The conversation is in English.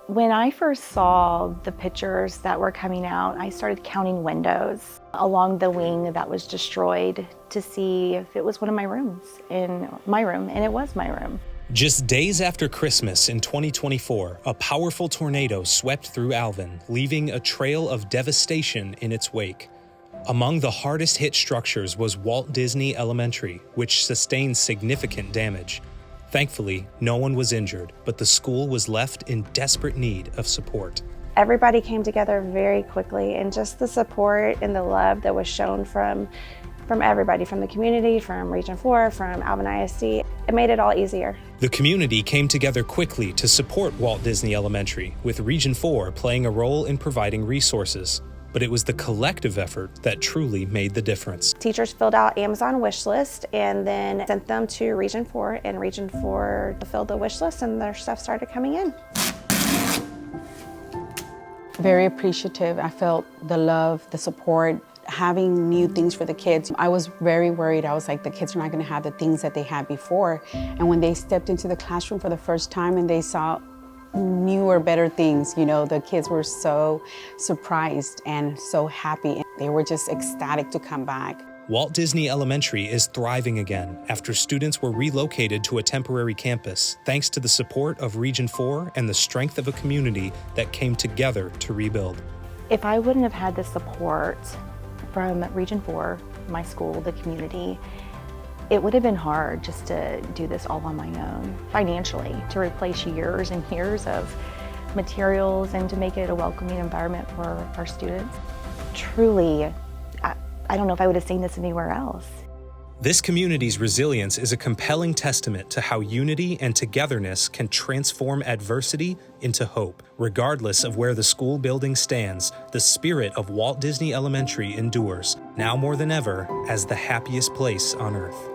When I first saw the pictures that were coming out, I started counting windows along the wing that was destroyed to see if it was one of my rooms in my room, and it was my room. Just days after Christmas in 2024, a powerful tornado swept through Alvin, leaving a trail of devastation in its wake. Among the hardest hit structures was Walt Disney Elementary, which sustained significant damage. Thankfully, no one was injured, but the school was left in desperate need of support. Everybody came together very quickly, and just the support and the love that was shown from everybody, from the community, from Region 4, from Alvin ISD, it made it all easier. The community came together quickly to support Walt Disney Elementary, with Region 4 playing a role in providing resources. But it was the collective effort that truly made the difference. Teachers filled out Amazon wish list and then sent them to Region 4, and Region 4 filled the wish list and their stuff started coming in. Very appreciative. I felt the love, the support, having new things for the kids. I was very worried. I was like, the kids are not gonna have the things that they had before. And when they stepped into the classroom for the first time and they saw newer, better things, you know, the kids were so surprised and so happy. They were just ecstatic to come back. Walt Disney Elementary is thriving again after students were relocated to a temporary campus, thanks to the support of Region 4 and the strength of a community that came together to rebuild. If I wouldn't have had the support from Region 4, my school, the community, it would have been hard just to do this all on my own, financially, to replace years and years of materials and to make it a welcoming environment for our students. Truly, I don't know if I would have seen this anywhere else. This community's resilience is a compelling testament to how unity and togetherness can transform adversity into hope. Regardless of where the school building stands, the spirit of Walt Disney Elementary endures, now more than ever, as the happiest place on earth.